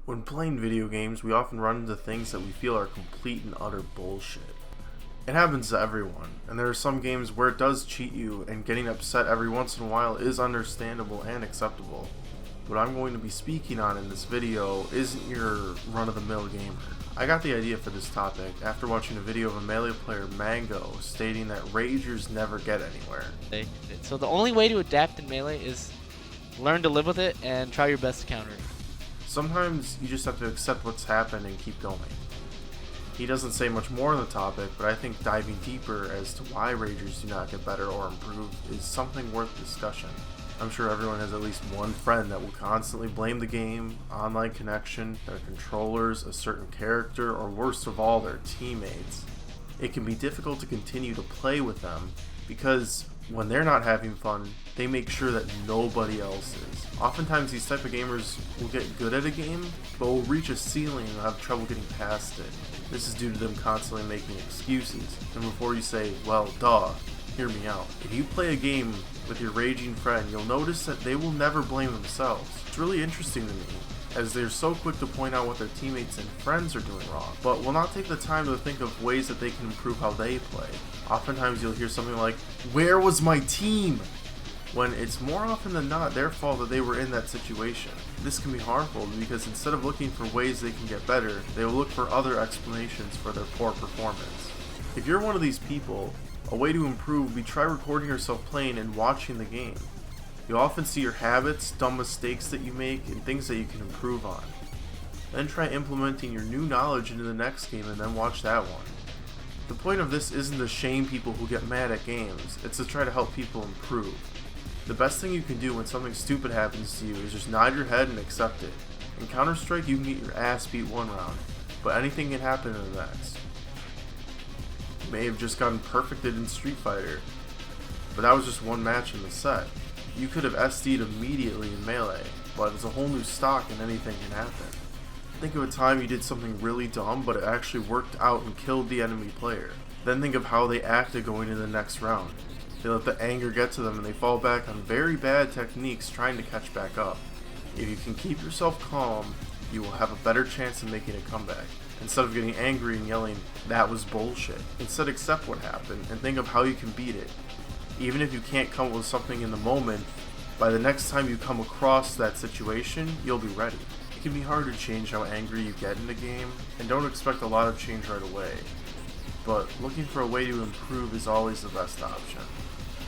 When playing video games, we often run into things that we feel are complete and utter bullshit. It happens to everyone, and there are some games where it does cheat you, and getting upset every once in a while is understandable and acceptable. What I'm going to be speaking on in this video isn't your run-of-the-mill gamer. I got the idea for this topic after watching a video of a Melee player, Mango, stating that ragers never get anywhere. So the only way to adapt in Melee is learn to live with it and try your best to counter it. Sometimes you just have to accept what's happened and keep going. He doesn't say much more on the topic, but I think diving deeper as to why ragers do not get better or improve is something worth discussion. I'm sure everyone has at least one friend that will constantly blame the game, online connection, their controllers, a certain character, or worst of all, their teammates. It can be difficult to continue to play with them because when they're not having fun, they make sure that nobody else is. Oftentimes these type of gamers will get good at a game, but will reach a ceiling and have trouble getting past it. This is due to them constantly making excuses. And before you say, well, duh, hear me out. If you play a game with your raging friend, you'll notice that they will never blame themselves. It's really interesting to me, as they're so quick to point out what their teammates and friends are doing wrong, but will not take the time to think of ways that they can improve how they play. Oftentimes you'll hear something like, "Where was my team?" when it's more often than not their fault that they were in that situation. This can be harmful because instead of looking for ways they can get better, they will look for other explanations for their poor performance. If you're one of these people, a way to improve would be try recording yourself playing and watching the game. You'll often see your habits, dumb mistakes that you make, and things that you can improve on. Then try implementing your new knowledge into the next game and then watch that one. The point of this isn't to shame people who get mad at games, it's to try to help people improve. The best thing you can do when something stupid happens to you is just nod your head and accept it. In Counter-Strike you can get your ass beat one round, but anything can happen in the next. You may have just gotten perfected in Street Fighter, but that was just one match in the set. You could have SD'd immediately in Melee, but it's a whole new stock and anything can happen. Think of a time you did something really dumb, but it actually worked out and killed the enemy player. Then think of how they acted going into the next round. They let the anger get to them and they fall back on very bad techniques trying to catch back up. If you can keep yourself calm, you will have a better chance of making a comeback. Instead of getting angry and yelling, "That was bullshit." Instead accept what happened and think of how you can beat it. Even if you can't come up with something in the moment, by the next time you come across that situation, you'll be ready. It can be hard to change how angry you get in the game, and don't expect a lot of change right away. But looking for a way to improve is always the best option.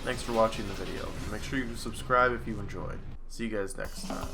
Thanks for watching the video. Make sure you subscribe if you enjoyed. See you guys next time.